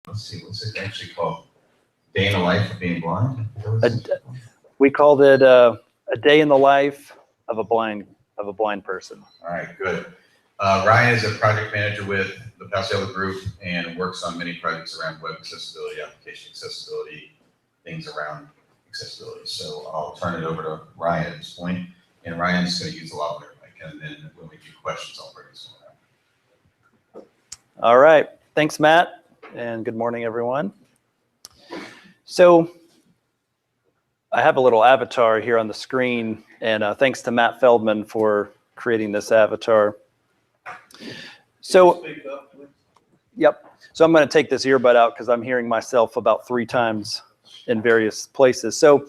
let's see, what's it actually called? Day in the life of being blind? We called it a day in the life of a blind person. All right, good. Ryan is a project manager with the Pascal Group and works on many projects around web accessibility, application accessibility, things around accessibility. So I'll turn it over to Ryan at this point, and Ryan's going to use the lavalier mic, and then when we do questions, I'll bring this one up. All right, thanks, Matt, and good morning, everyone. So I have a little avatar here on the screen, and thanks to Matt Feldman for creating this avatar. So, yep. So I'm going to take this earbud out because I'm hearing myself about 3 times in various places. So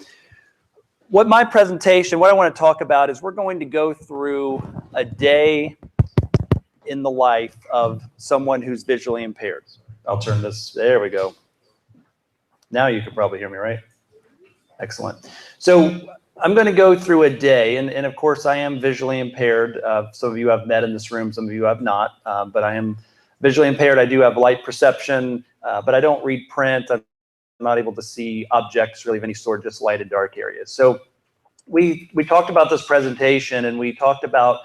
what I want to talk about is we're going to go through a day in the life of someone who's visually impaired. I'll turn this, there we go. Now you can probably hear me, right? Excellent. So I'm going to go through a day, and of course I am visually impaired. Some of you I've met in this room, some of you have not, but I am visually impaired. I do have light perception, but I don't read print. I'm not able to see objects really of any sort, just light and dark areas. So we talked about this presentation, and we talked about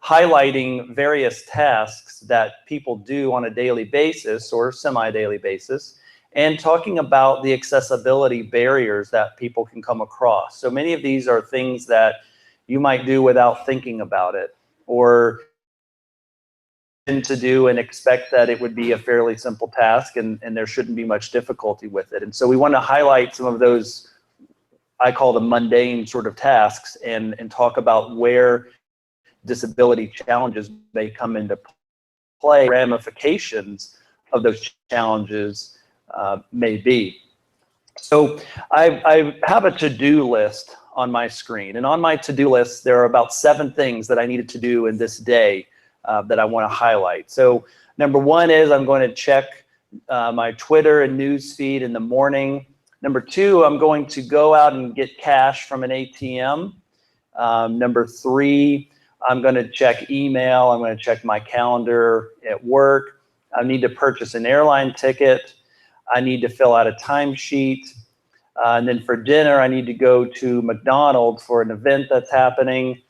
highlighting various tasks that people do on a daily basis or semi-daily basis, and talking about the accessibility barriers that people can come across. So many of these are things that you might do without thinking about it, or to do and expect that it would be a fairly simple task and there shouldn't be much difficulty with it. And so we want to highlight some of those, I call them mundane sort of tasks, and talk about where disability challenges may come into play, ramifications of those challenges may be. So I have a to-do list on my screen, and on my to-do list there are about 7 things that I needed to do in this day that I want to highlight. So number 1 is I'm going to check my Twitter and news feed in the morning. Number 2, I'm going to go out and get cash from an ATM. Number 3, I'm going to check email. I'm going to check my calendar at work. I need to purchase an airline ticket. I need to fill out a timesheet. And then for dinner, I need to go to McDonald's for an event that's happening.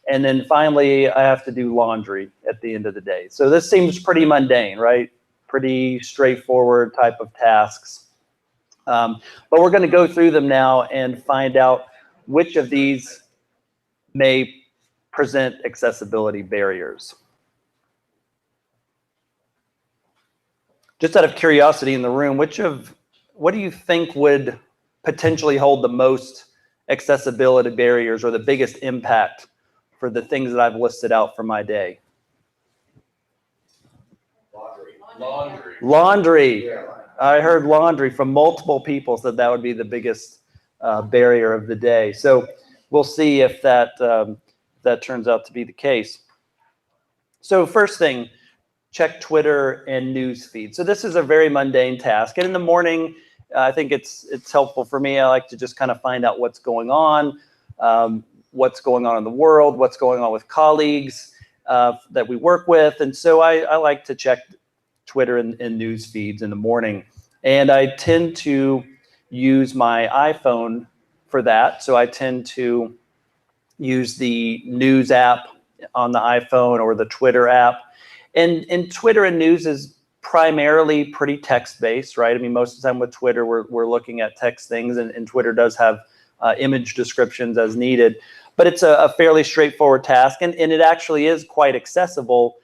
And then finally, I have to do laundry at the end of the day. So this seems pretty mundane, right? Pretty straightforward type of tasks. But we're going to go through them now and find out which of these may present accessibility barriers. Just out of curiosity in the room, what do you think would potentially hold the most accessibility barriers or the biggest impact for the things that I've listed out for my day? Laundry. Yeah. I heard laundry from multiple people, said that would be the biggest barrier of the day. So we'll see if that turns out to be the case. So first thing, check Twitter and news feed. So this is a very mundane task. And in the morning, I think it's helpful for me. I like to just kind of find out what's going on in the world, what's going on with colleagues that we work with. And so I like to check Twitter and news feeds in the morning. And I tend to use my iPhone for that. So I tend to use the news app on the iPhone or the Twitter app. And Twitter and news is primarily pretty text-based, right? I mean, most of the time with Twitter, we're looking at text things, and Twitter does have image descriptions as needed. But it's a fairly straightforward task, and it actually is quite accessible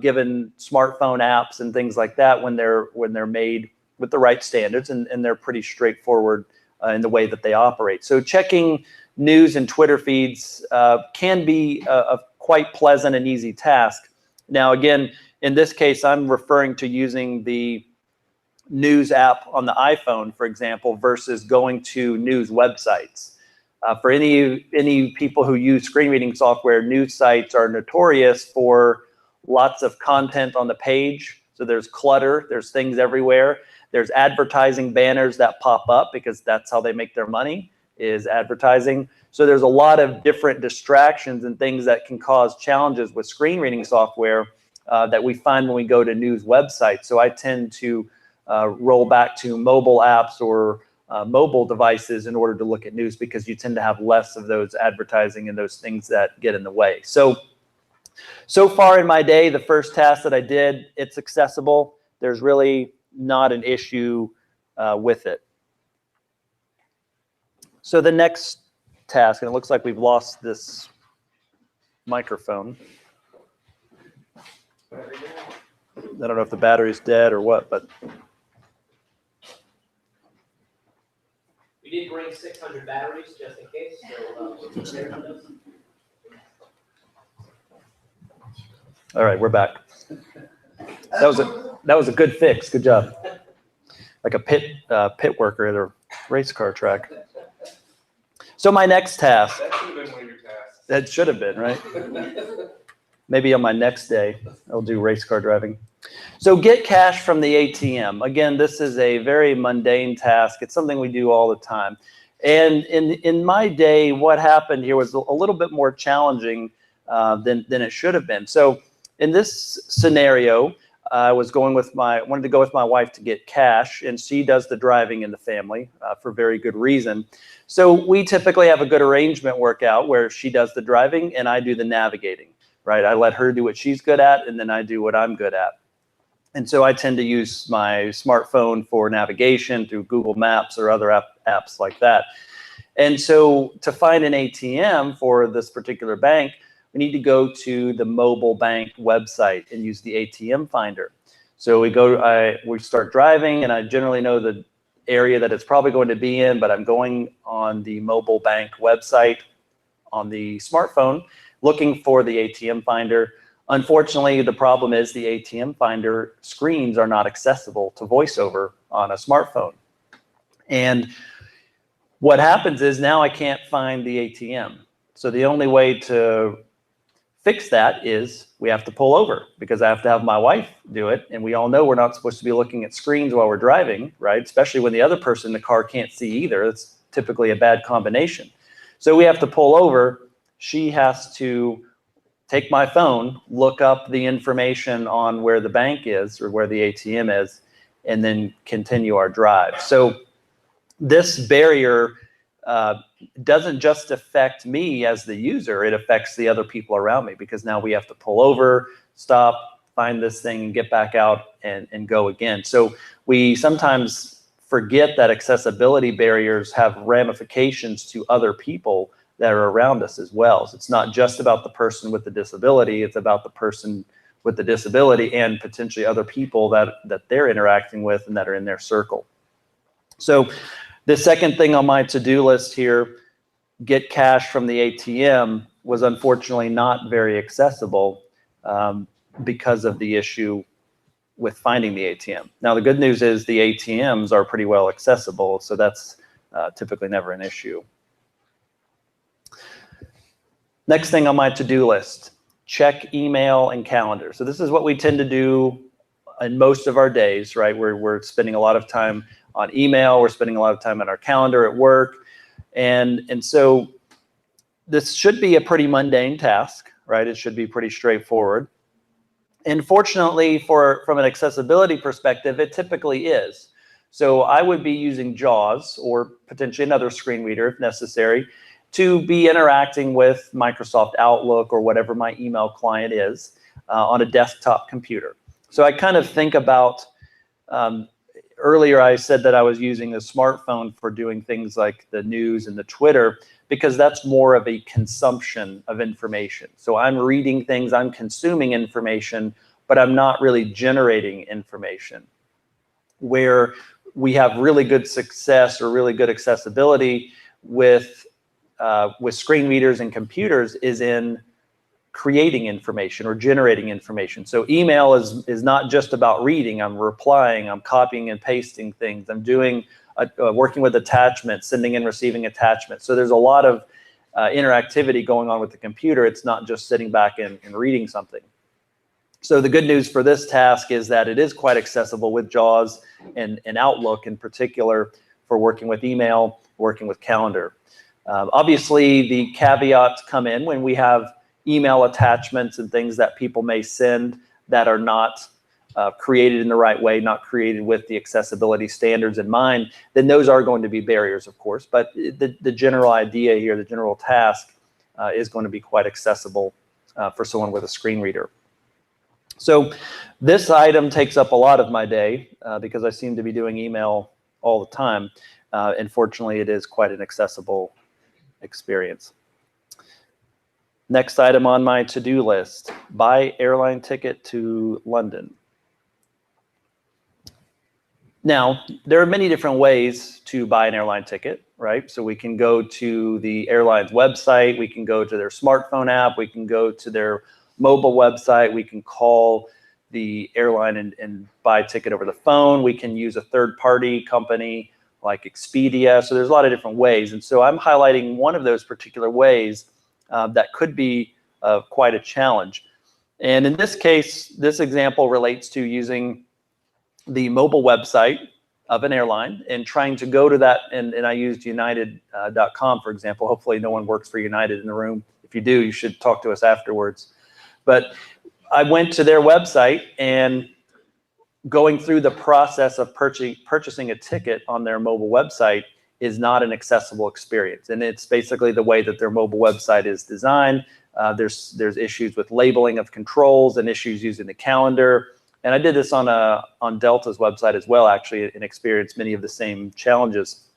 given smartphone apps and things like that when they're made with the right standards, and they're pretty straightforward in the way that they operate. So checking news and Twitter feeds can be a quite pleasant and easy task. Now, again, in this case, I'm referring to using the news app on the iPhone, for example, versus going to news websites. For any people who use screen reading software, news sites are notorious for lots of content on the page. So there's clutter, there's things everywhere. There's advertising banners that pop up because that's how they make their money, is advertising. So there's a lot of different distractions and things that can cause challenges with screen reading software that we find when we go to news websites. So I tend to roll back to mobile apps or mobile devices in order to look at news, because you tend to have less of those advertising and those things that get in the way. So far in my day, the first task that I did, it's accessible. There's really not an issue with it. So the next task, and it looks like we've lost this microphone. I don't know if the battery's dead or what, but. We did bring 600 batteries just in case, so All right, we're back. That was a good fix. Good job. Like a pit worker at a race car track. So my next task. That should have been one of your tasks. That should have been, right? Maybe on my next day, I'll do race car driving. So get cash from the ATM. Again, this is a very mundane task. It's something we do all the time. And in my day, what happened here was a little bit more challenging than it should have been. So in this scenario, I wanted to go with my wife to get cash, and she does the driving in the family for very good reason. So we typically have a good arrangement work out where she does the driving and I do the navigating, right? I let her do what she's good at, and then I do what I'm good at. And so I tend to use my smartphone for navigation through Google Maps or other apps like that. And so to find an ATM for this particular bank, we need to go to the mobile bank website and use the ATM finder. So we start driving, and I generally know the area that it's probably going to be in, but I'm going on the mobile bank website on the smartphone looking for the ATM finder. Unfortunately, the problem is the ATM finder screens are not accessible to VoiceOver on a smartphone. And what happens is now I can't find the ATM. So the only way to fix that is we have to pull over, because I have to have my wife do it. And we all know we're not supposed to be looking at screens while we're driving, right? Especially when the other person in the car can't see either. It's typically a bad combination. So we have to pull over. She has to take my phone, look up the information on where the bank is or where the ATM is, and then continue our drive. So this barrier doesn't just affect me as the user, it affects the other people around me, because now we have to pull over, stop, find this thing, and get back out and go again. So we sometimes forget that accessibility barriers have ramifications to other people that are around us as well. So it's not just about the person with the disability, it's about the person with the disability and potentially other people that they're interacting with and that are in their circle. So the second thing on my to-do list here, get cash from the ATM, was unfortunately not very accessible because of the issue with finding the ATM. Now, the good news is the ATMs are pretty well accessible, so that's typically never an issue. Next thing on my to-do list, check email and calendar. So this is what we tend to do in most of our days, right? We're spending a lot of time on email, we're spending a lot of time on our calendar at work. And so this should be a pretty mundane task, right? It should be pretty straightforward. And fortunately, from an accessibility perspective, it typically is. So I would be using JAWS or potentially another screen reader if necessary to be interacting with Microsoft Outlook or whatever my email client is on a desktop computer. So I kind of think about, earlier I said that I was using a smartphone for doing things like the news and the Twitter, because that's more of a consumption of information. So I'm reading things, I'm consuming information, but I'm not really generating information. Where we have really good success or really good accessibility with screen readers and computers is in creating information or generating information. So email is not just about reading. I'm replying, I'm copying and pasting things. I'm doing working with attachments, sending and receiving attachments. So there's a lot of interactivity going on with the computer. It's not just sitting back and reading something. So the good news for this task is that it is quite accessible with JAWS and Outlook in particular for working with email, working with calendar. Obviously, the caveats come in when we have email attachments and things that people may send that are not created in the right way, not created with the accessibility standards in mind, then those are going to be barriers, of course. But the general idea here, the general task is going to be quite accessible for someone with a screen reader. So this item takes up a lot of my day because I seem to be doing email all the time. And fortunately, it is quite an accessible experience. Next item on my to-do list, buy airline ticket to London. Now, there are many different ways to buy an airline ticket, right? So we can go to the airline's website, we can go to their smartphone app, we can go to their mobile website, we can call the airline and buy a ticket over the phone, we can use a third-party company like Expedia. So there's a lot of different ways. And so I'm highlighting one of those particular ways that could be quite a challenge. And in this case, this example relates to using the mobile website of an airline and trying to go to that, and I used United.com, for example. Hopefully no one works for United in the room. If you do, you should talk to us afterwards. But I went to their website, and going through the process of purchasing a ticket on their mobile website is not an accessible experience. And it's basically the way that their mobile website is designed. There's issues with labeling of controls and issues using the calendar. And I did this on Delta's website as well, actually, and experienced many of the same challenges.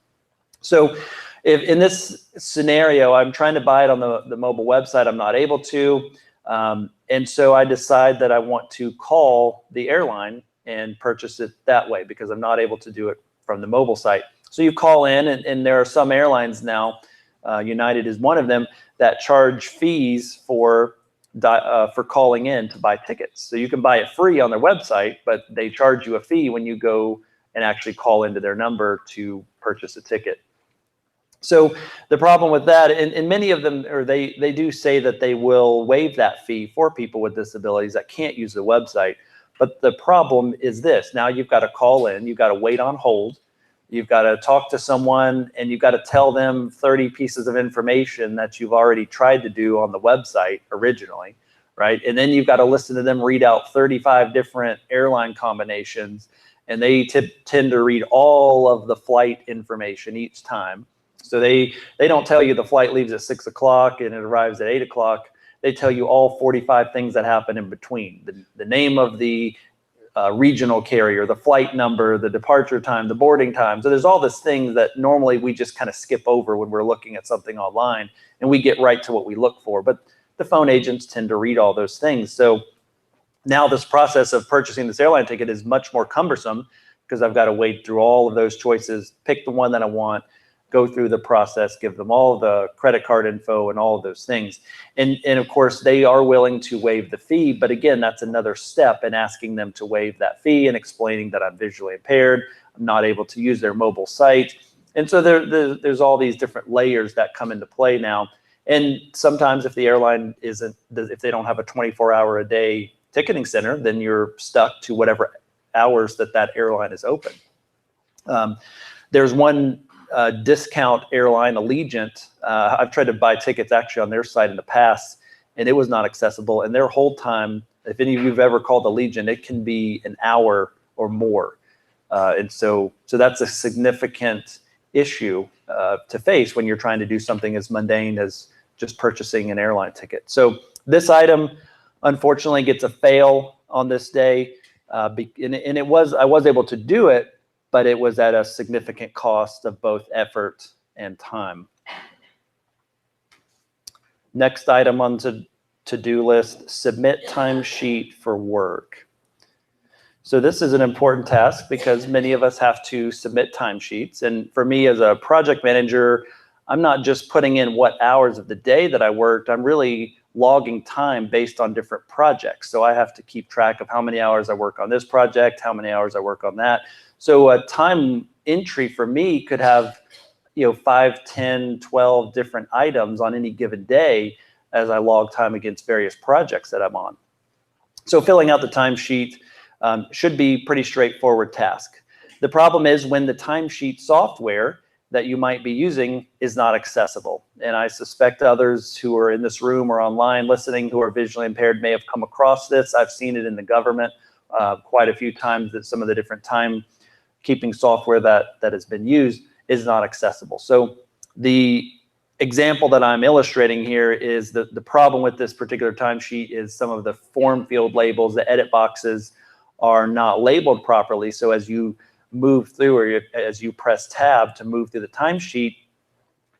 So if in this scenario, I'm trying to buy it on the mobile website, I'm not able to. And so I decide that I want to call the airline and purchase it that way because I'm not able to do it from the mobile site. So you call in, and there are some airlines now, United is one of them, that charge fees for calling in to buy tickets. So you can buy it free on their website, but they charge you a fee when you go and actually call into their number to purchase a ticket. So the problem with that, and many of them, or they do say that they will waive that fee for people with disabilities that can't use the website. But the problem is this: now you've got to call in, you've got to wait on hold, you've got to talk to someone, and you've got to tell them 30 pieces of information that you've already tried to do on the website originally, right? And then you've got to listen to them read out 35 different airline combinations, and they tend to read all of the flight information each time. So they don't tell you the flight leaves at 6 o'clock and it arrives at 8 o'clock. They tell you all 45 things that happen in between. The name of the regional carrier, the flight number, the departure time, the boarding time. So there's all these things that normally we just kind of skip over when we're looking at something online, and we get right to what we look for. But the phone agents tend to read all those things. So now this process of purchasing this airline ticket is much more cumbersome because I've got to wade through all of those choices, pick the one that I want, go through the process, give them all the credit card info and all of those things. And of course, they are willing to waive the fee. But again, that's another step in asking them to waive that fee and explaining that I'm visually impaired, I'm not able to use their mobile site. And so there's all these different layers that come into play now. And sometimes if the airline if they don't have a 24-hour-a-day ticketing center, then you're stuck to whatever hours that airline is open. There's one discount airline, Allegiant. I've tried to buy tickets actually on their site in the past, and it was not accessible. And their hold time, if any of you have ever called Allegiant, it can be an hour or more. And so that's a significant issue to face when you're trying to do something as mundane as just purchasing an airline ticket. So this item, unfortunately, gets a fail on this day. And I was able to do it, but it was at a significant cost of both effort and time. Next item on the to-do list, submit timesheet for work. So this is an important task because many of us have to submit timesheets. And for me as a project manager, I'm not just putting in what hours of the day that I worked, I'm really logging time based on different projects. So I have to keep track of how many hours I work on this project, how many hours I work on that. So a time entry for me could have, 5, 10, 12 different items on any given day as I log time against various projects that I'm on. So filling out the timesheet should be a pretty straightforward task. The problem is when the timesheet software that you might be using is not accessible. And I suspect others who are in this room or online listening who are visually impaired may have come across this. I've seen it in the government quite a few times that some of the different timekeeping software that has been used is not accessible. So the example that I'm illustrating here is the problem with this particular timesheet is some of the form field labels, the edit boxes are not labeled properly. So as you move through, or as you press tab to move through the timesheet,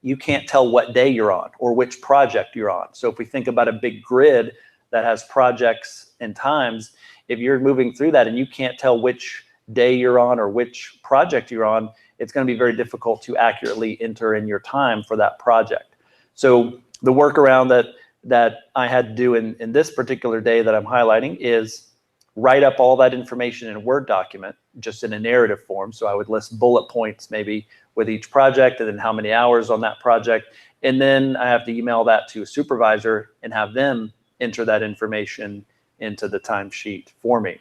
you can't tell what day you're on or which project you're on. So if we think about a big grid that has projects and times, if you're moving through that and you can't tell which day you're on or which project you're on, it's going to be very difficult to accurately enter in your time for that project. So the workaround that I had to do in this particular day that I'm highlighting is write up all that information in a Word document, just in a narrative form. So I would list bullet points maybe with each project and then how many hours on that project. And then I have to email that to a supervisor and have them enter that information into the timesheet for me.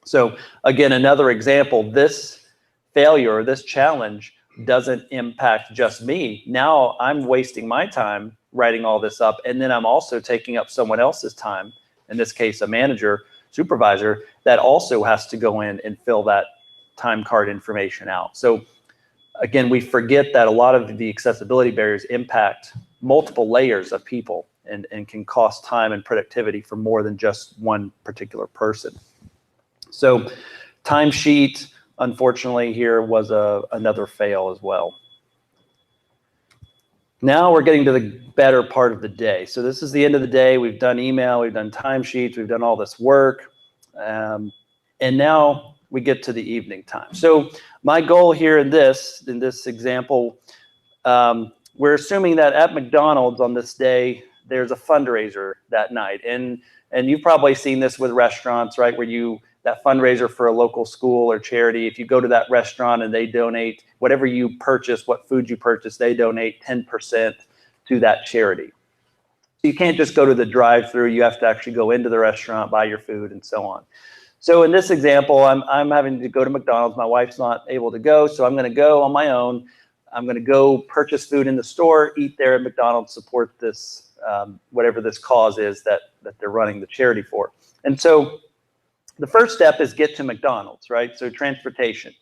So again, another example, this failure or this challenge doesn't impact just me. Now I'm wasting my time writing all this up, and then I'm also taking up someone else's time, in this case, a manager, supervisor, that also has to go in and fill that time card information out. So again, we forget that a lot of the accessibility barriers impact multiple layers of people and can cost time and productivity for more than just one particular person. So timesheet, unfortunately, here was another fail as well. Now we're getting to the better part of the day. So this is the end of the day. We've done email, we've done timesheets, we've done all this work. And now we get to the evening time. So my goal here in this example, we're assuming that at McDonald's on this day, there's a fundraiser that night. And you've probably seen this with restaurants, right? Where that fundraiser for a local school or charity, if you go to that restaurant and they donate whatever you purchase, what food you purchase, they donate 10% to that charity. You can't just go to the drive-through. You have to actually go into the restaurant, buy your food, and so on. So in this example, I'm having to go to McDonald's. My wife's not able to go, so I'm going to go on my own. I'm going to go purchase food in the store, eat there at McDonald's, support this, whatever this cause is that they're running the charity for. And so the first step is get to McDonald's, right? So transportation.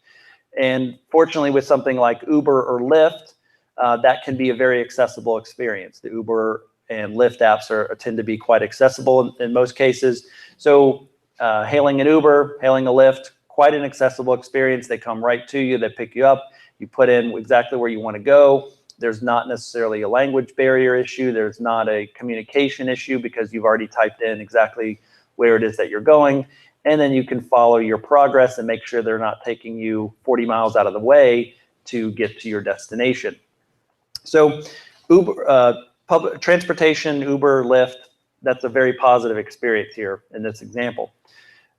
And fortunately, with something like Uber or Lyft, that can be a very accessible experience. The Uber and Lyft apps tend to be quite accessible in most cases. So hailing an Uber, hailing a Lyft, quite an accessible experience. They come right to you, they pick you up, you put in exactly where you want to go. There's not necessarily a language barrier issue. There's not a communication issue because you've already typed in exactly where it is that you're going. And then you can follow your progress and make sure they're not taking you 40 miles out of the way to get to your destination. So Uber, public transportation, Uber, Lyft, that's a very positive experience here in this example.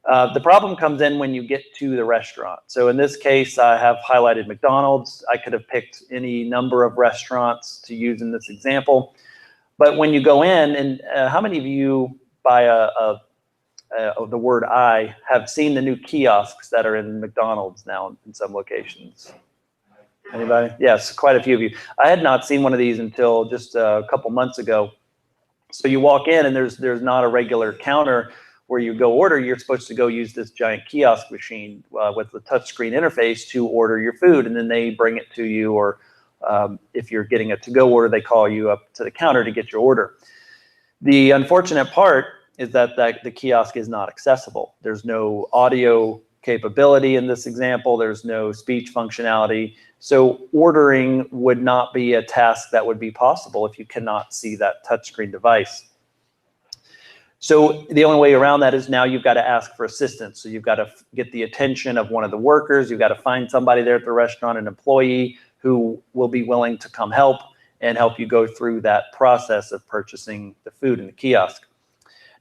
The problem comes in when you get to the restaurant. So in this case, I have highlighted McDonald's. I could have picked any number of restaurants to use in this example. But when you go in, and how many of you, by the word I, have seen the new kiosks that are in McDonald's now in some locations? Anybody? Yes, quite a few of you. I had not seen one of these until just a couple months ago. So you walk in and there's not a regular counter where you go order. You're supposed to go use this giant kiosk machine with the touchscreen interface to order your food, and then they bring it to you, or if you're getting a to-go order, they call you up to the counter to get your order. The unfortunate part is that the kiosk is not accessible. There's no audio capability in this example. There's no speech functionality. So ordering would not be a task that would be possible if you cannot see that touchscreen device. So the only way around that is now you've got to ask for assistance. So you've got to get the attention of one of the workers. You've got to find somebody there at the restaurant, an employee who will be willing to come help and help you go through that process of purchasing the food in the kiosk.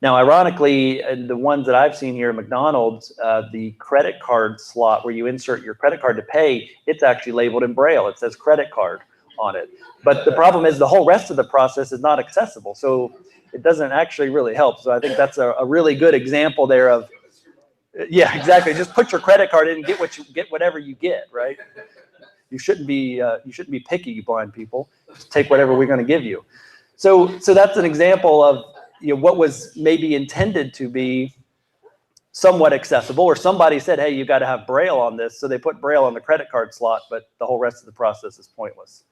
Now, ironically, the ones that I've seen here at McDonald's, the credit card slot where you insert your credit card to pay, it's actually labeled in Braille. It says credit card on it. But the problem is the whole rest of the process is not accessible. So it doesn't actually really help. So I think that's a really good example there of, yeah, exactly. Just put your credit card in and get whatever you get, right? You shouldn't be picky, you blind people. Just take whatever we're going to give you. So that's an example of what was maybe intended to be somewhat accessible, or somebody said, hey, you got to have Braille on this. So they put Braille on the credit card slot, but the whole rest of the process is pointless.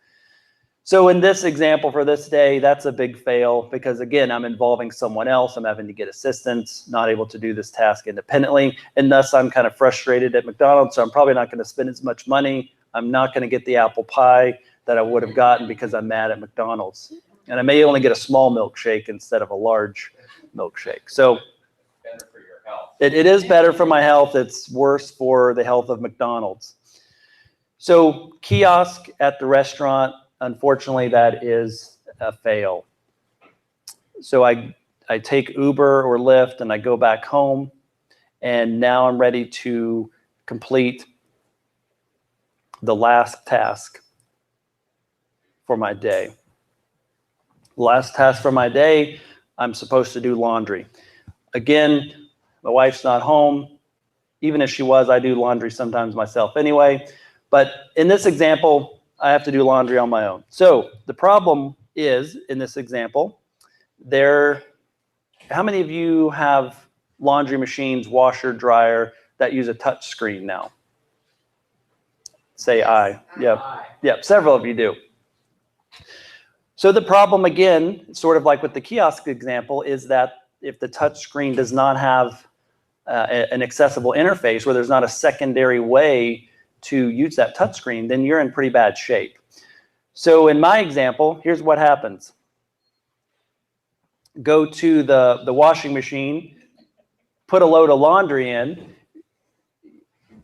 So in this example for this day, that's a big fail because, again, I'm involving someone else. I'm having to get assistance, not able to do this task independently. And thus, I'm kind of frustrated at McDonald's. So I'm probably not going to spend as much money. I'm not going to get the apple pie that I would have gotten because I'm mad at McDonald's. And I may only get a small milkshake instead of a large milkshake. So Better for your health. it is better for my health. It's worse for the health of McDonald's. So kiosk at the restaurant, unfortunately, that is a fail. So I take Uber or Lyft and I go back home, and now I'm ready to complete the last task for my day. Last task for my day, I'm supposed to do laundry. Again, my wife's not home. Even if she was, I do laundry sometimes myself anyway. But in this example, I have to do laundry on my own. So the problem is, in this example, how many of you have laundry machines, washer, dryer that use a touch screen now? Say aye. Yep. Aye. Yep, several of you do. So the problem, again, sort of like with the kiosk example, is that if the touch screen does not have an accessible interface where there's not a secondary way to use that touch screen, then you're in pretty bad shape. So in my example, here's what happens. Go to the washing machine, put a load of laundry in.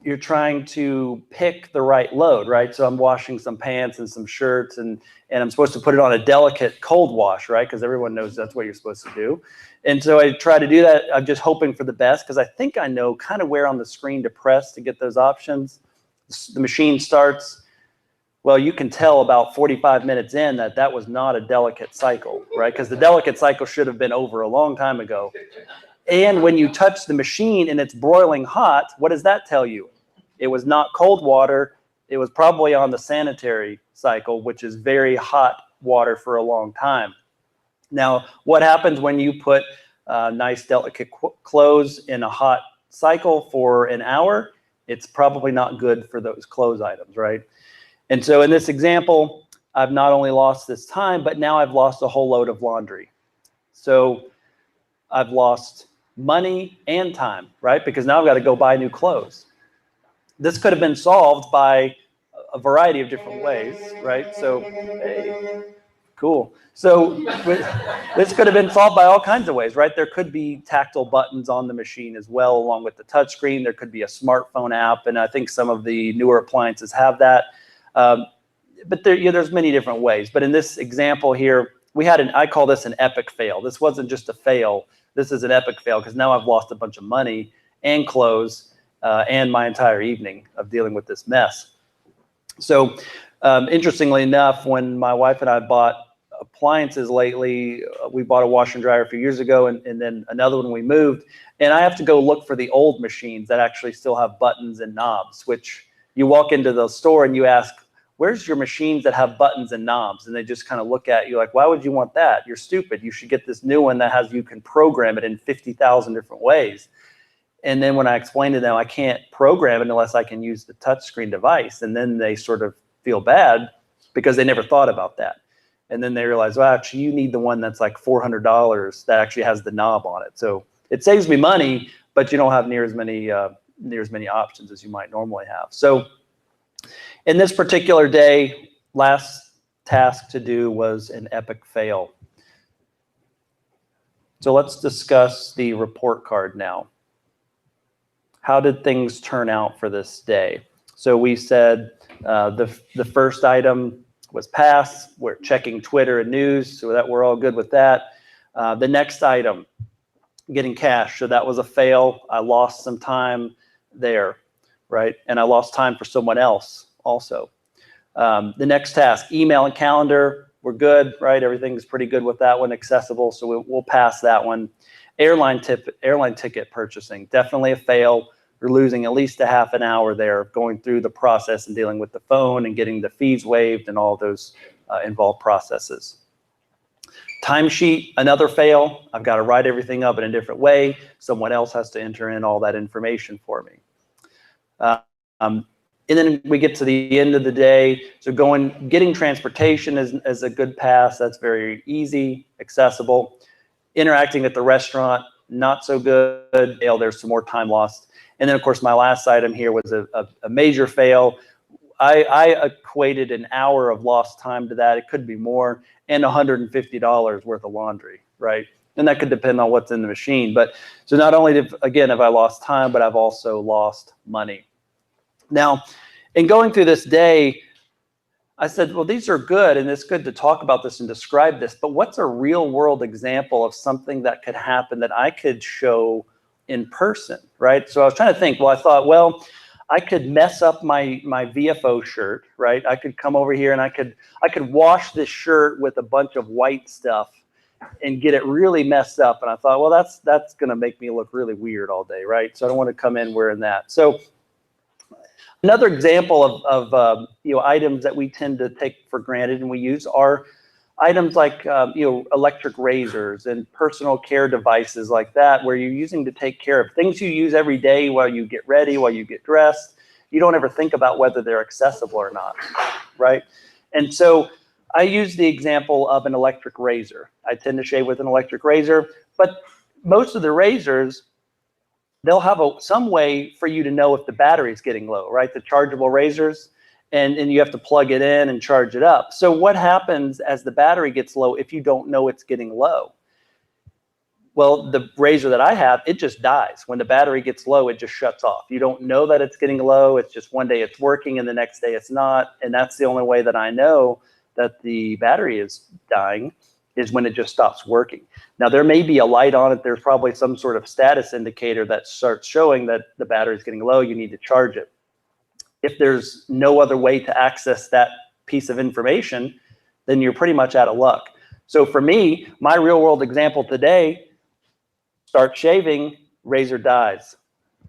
You're trying to pick the right load, right? So I'm washing some pants and some shirts, and I'm supposed to put it on a delicate cold wash, right? Because everyone knows that's what you're supposed to do. And so I try to do that. I'm just hoping for the best because I think I know kind of where on the screen to press to get those options. The machine starts. Well, you can tell about 45 minutes in that was not a delicate cycle, right? Because the delicate cycle should have been over a long time ago. And when you touch the machine and it's broiling hot, what does that tell you? It was not cold water. It was probably on the sanitary cycle, which is very hot water for a long time. Now, what happens when you put nice, delicate clothes in a hot cycle for an hour? It's probably not good for those clothes items, right? And so in this example, I've not only lost this time, but now I've lost a whole load of laundry. So I've lost money and time, right? Because now I've got to go buy new clothes. This could have been solved by a variety of different ways, right? So, hey, cool. So this could have been solved by all kinds of ways, right? There could be tactile buttons on the machine as well, along with the touchscreen. There could be a smartphone app, and I think some of the newer appliances have that. But there's many different ways. But in this example here, I call this an epic fail. This wasn't just a fail. This is an epic fail because now I've lost a bunch of money and clothes and my entire evening of dealing with this mess. So interestingly enough, when my wife and I bought appliances lately, we bought a washer and dryer a few years ago, and then another one we moved, and I have to go look for the old machines that actually still have buttons and knobs, which you walk into the store and you ask, where's your machines that have buttons and knobs? And they just kind of look at you like, why would you want that? You're stupid. You should get this new one that you can program it in 50,000 different ways. And then when I explain to them, I can't program it unless I can use the touchscreen device. And then they sort of feel bad because they never thought about that. And then they realize, well, actually, you need the one that's like $400 that actually has the knob on it. So it saves me money, but you don't have near as many options as you might normally have. So in this particular day, last task to do was an epic fail. So let's discuss the report card now. How did things turn out for this day? So we said the first item was pass. We're checking Twitter and news, so that we're all good with that. The next item, getting cash. So that was a fail. I lost some time there, right? And I lost time for someone else also. The next task, email and calendar, we're good, right? Everything's pretty good with that one, accessible, so we'll pass that one. Airline ticket purchasing, definitely a fail. We're losing at least a half an hour there going through the process and dealing with the phone and getting the fees waived and all those involved processes. Timesheet, another fail. I've got to write everything up in a different way. Someone else has to enter in all that information for me. And then we get to the end of the day. So getting transportation is a good pass. That's very easy, accessible. Interacting at the restaurant, not so good. There's some more time lost. And then of course, my last item here was a major fail. I equated an hour of lost time to that. It could be more, and $150 worth of laundry, right? And that could depend on what's in the machine. But so not only have I lost time, but I've also lost money. Now, in going through this day, I said, well, these are good, and it's good to talk about this and describe this, but what's a real world example of something that could happen that I could show in person, right? So I was trying to think, well, I thought, well, I could mess up my VFO shirt, right? I could come over here and I could wash this shirt with a bunch of white stuff and get it really messed up. And I thought, well, that's going to make me look really weird all day, right? So I don't want to come in wearing that. So another example of items that we tend to take for granted and we use are items like electric razors and personal care devices like that, where you're using to take care of things you use every day while you get ready, while you get dressed. You don't ever think about whether they're accessible or not, right? And so I use the example of an electric razor. I tend to shave with an electric razor, but most of the razors, they'll have some way for you to know if the battery's getting low, right? The chargeable razors, and you have to plug it in and charge it up. So what happens as the battery gets low if you don't know it's getting low? Well, the razor that I have, it just dies. When the battery gets low, it just shuts off. You don't know that it's getting low. It's just one day it's working and the next day it's not. And that's the only way that I know that the battery is dying, is when it just stops working. Now, there may be a light on it. There's probably some sort of status indicator that starts showing that the battery is getting low. You need to charge it. If there's no other way to access that piece of information, then you're pretty much out of luck. So for me, my real world example today, start shaving, razor dies,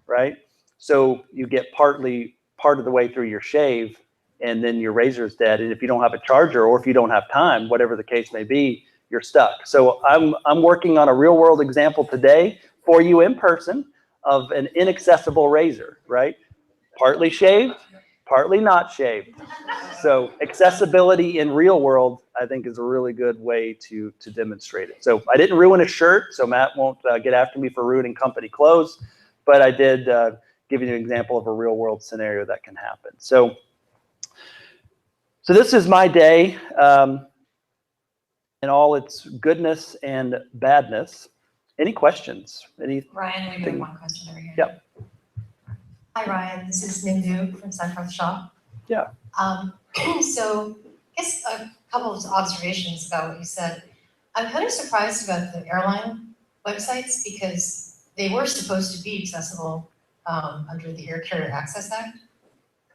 right? So you get part of the way through your shave, and then your razor's dead. And if you don't have a charger, or if you don't have time, whatever the case may be, you're stuck. So I'm working on a real world example today for you in person of an inaccessible razor, right? Partly shaved, partly not shaved. So accessibility in real world, I think, is a really good way to demonstrate it. So I didn't ruin a shirt, so Matt won't get after me for ruining company clothes, but I did give you an example of a real world scenario that can happen. So this is my day in all its goodness and badness. Any questions? Ryan, we have one question over here. Yeah. Hi, Ryan. This is Nindu from Sunforth Shop. Yeah. So I guess a couple of observations about what you said. I'm kind of surprised about the airline websites because they were supposed to be accessible under the Air Carrier Access Act.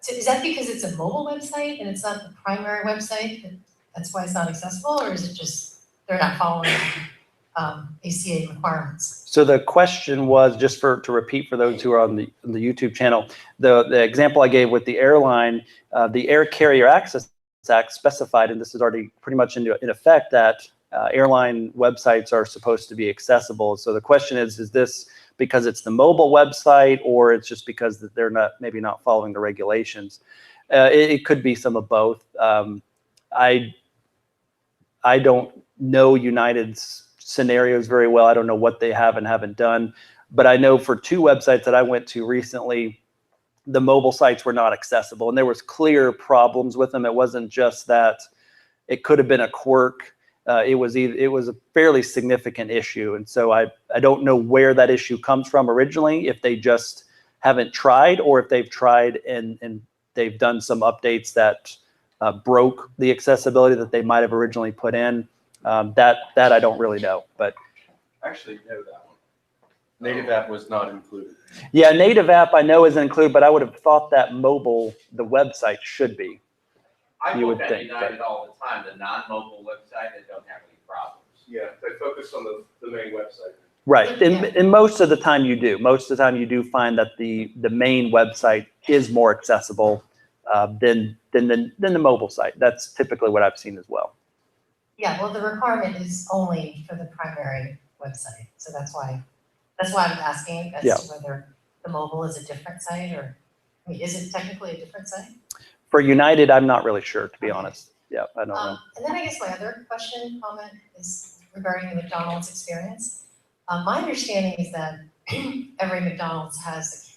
So is that because it's a mobile website and it's not the primary website? That's why it's not accessible, or is it just they're not following ACA requirements? So the question was, just to repeat for those who are on the YouTube channel, the example I gave with the airline, the Air Carrier Access Act specified, and this is already pretty much in effect, that airline websites are supposed to be accessible. So the question is this because it's the mobile website, or it's just because they're maybe not following the regulations? It could be some of both. I don't know United's scenarios very well. I don't know what they have and haven't done, but I know for 2 websites that I went to recently, the mobile sites were not accessible, and there was clear problems with them. It wasn't just that it could have been a quirk. It was a fairly significant issue, and so I don't know where that issue comes from originally, if they just haven't tried, or if they've tried and they've done some updates that broke the accessibility that they might have originally put in. That I don't really know, but Actually, no, that one. Native app was not included. yeah, native app I know isn't included, but I would have thought that mobile, the website should be. I You look would at think, United all the time, the non-mobile website, they don't have any problems. Yeah, they focus on the main website. Right, and most of the time you do. Most of the time you do find that the main website is more accessible than the mobile site. That's typically what I've seen as well. Yeah, well, the requirement is only for the primary website, so that's why I'm asking Yeah. as to whether the mobile is a different site or, I mean, is it technically a different site? For United, I'm not really sure, to be honest. Yeah, I don't know. And then I guess my other comment is regarding the McDonald's experience. My understanding is that every McDonald's has,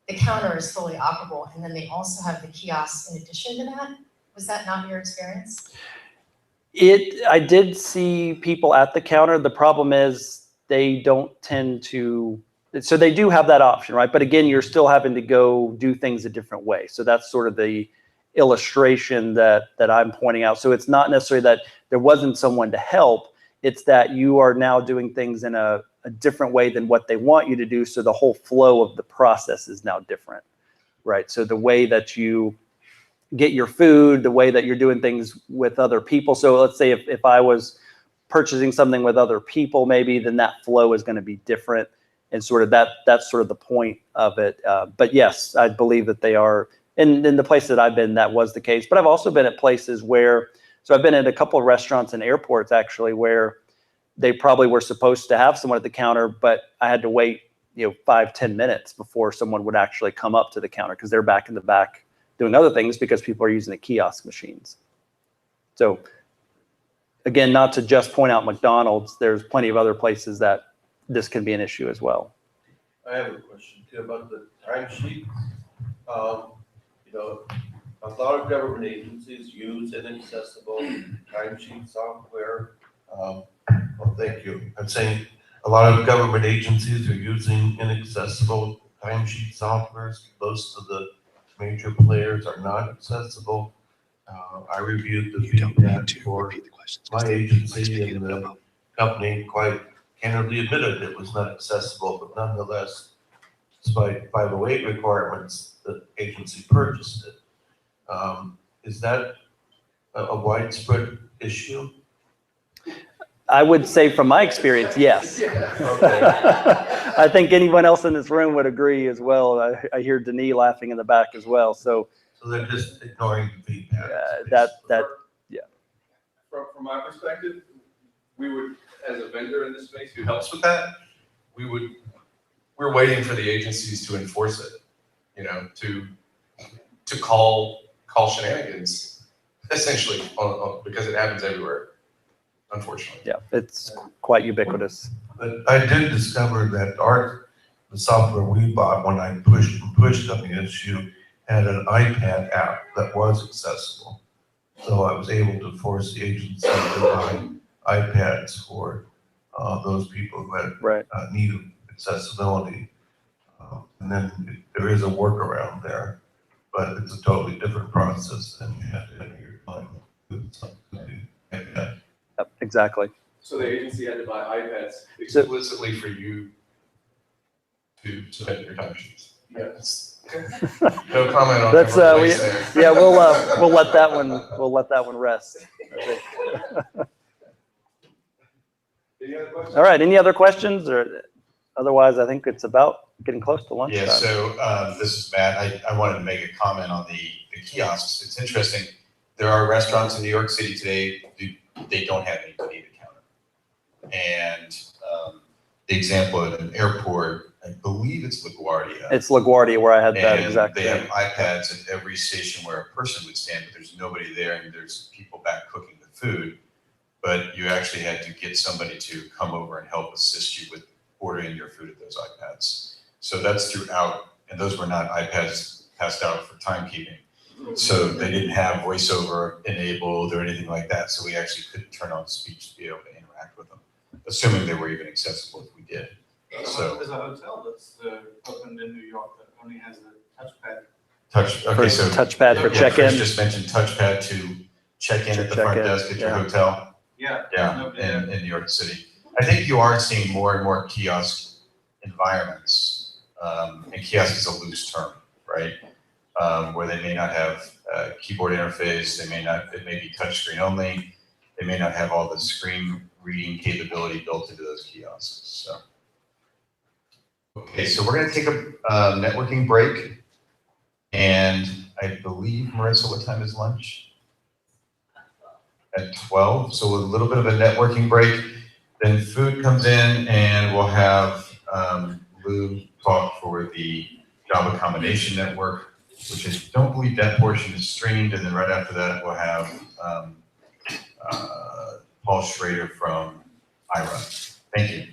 the counter is fully operable, and then they also have the kiosks in addition to that. Was that not your experience? I did see people at the counter. The problem is they don't tend to, so they do have that option, right? But again, you're still having to go do things a different way. So that's sort of the illustration that I'm pointing out. So it's not necessarily that there wasn't someone to help. It's that you are now doing things in a different way than what they want you to do. So the whole flow of the process is now different, right? So the way that you get your food, the way that you're doing things with other people. So let's say if I was purchasing something with other people, maybe then that flow is going to be different. And sort of that's sort of the point of it. But yes, I believe that they are, in the place that I've been, that was the case. But I've also been at places where, so I've been at a couple of restaurants and airports actually, where they probably were supposed to have someone at the counter, but I had to wait, 5-10 minutes before someone would actually come up to the counter because they're back in the back doing other things because people are using the kiosk machines. So again, not to just point out McDonald's, there's plenty of other places that this can be an issue as well. I have a question too about the timesheet. A lot of government agencies use inaccessible timesheet software. Well, thank you. I'm saying a lot of government agencies are using inaccessible timesheet softwares. Most of the major players are not accessible. I reviewed the feedback for my agency, and the company quite candidly admitted it was not accessible, but nonetheless, despite 508 requirements, the agency purchased it. Is that a widespread issue? I would say from my experience, yes. Okay. I think anyone else in this room would agree as well. I hear Denis laughing in the back as well. So they're just ignoring the feedback. yeah. From my perspective, we would, as a vendor in this space who helps With that, we're waiting for the agencies to enforce it, to call shenanigans, essentially, because it happens everywhere, unfortunately. Yeah, it's quite ubiquitous. But I did discover that the software we bought, when I pushed on the issue, had an iPad app that was accessible. So I was able to force the agency to buy iPads for those people who had need of accessibility. And then there is a workaround there, but it's a totally different process than you have to enter your time with something like that. Yep, exactly. So the agency had to buy iPads. Explicitly for you to submit your timesheets. Yes. No comment on. That's everybody's there. yeah, we'll let that one rest. I think. Any other questions? All right, any other questions, or otherwise I think it's about getting close to lunchtime. Yeah, so this is Matt. I wanted to make a comment on the kiosks. It's interesting. There are restaurants in New York City today, they don't have anybody at the counter. And the example at an airport, I believe it's LaGuardia. It's LaGuardia where I had that And exact they thing. have iPads at every station where a person would stand, but there's nobody there and there's people back cooking the food. But you actually had to get somebody to come over and help assist you with ordering your food at those iPads. So that's throughout, and those were not iPads passed out for timekeeping. So they didn't have voiceover enabled or anything like that. So we actually couldn't turn on speech to be able to interact with them, assuming they were even accessible if we did. So there's a hotel that's opened in New York that only has a touchpad. Touchpad for yeah, check-in. Chris just mentioned touchpad to check in at the front desk at your hotel. Yeah. Yeah, in New York City. I think you are seeing more and more kiosk environments, and kiosk is a loose term, right? Where they may not have a keyboard interface, it may be touchscreen only, they may not have all the screen reading capability built into those kiosks, so. Okay, so we're gonna take a networking break, and I believe, Marissa, what time is lunch? at 12, so a little bit of a networking break. Then food comes in, and we'll have Lou talk for the job accommodation network, which I don't believe that portion is streamed. And then right after that, we'll have Paul Schrader from IRA. Thank you.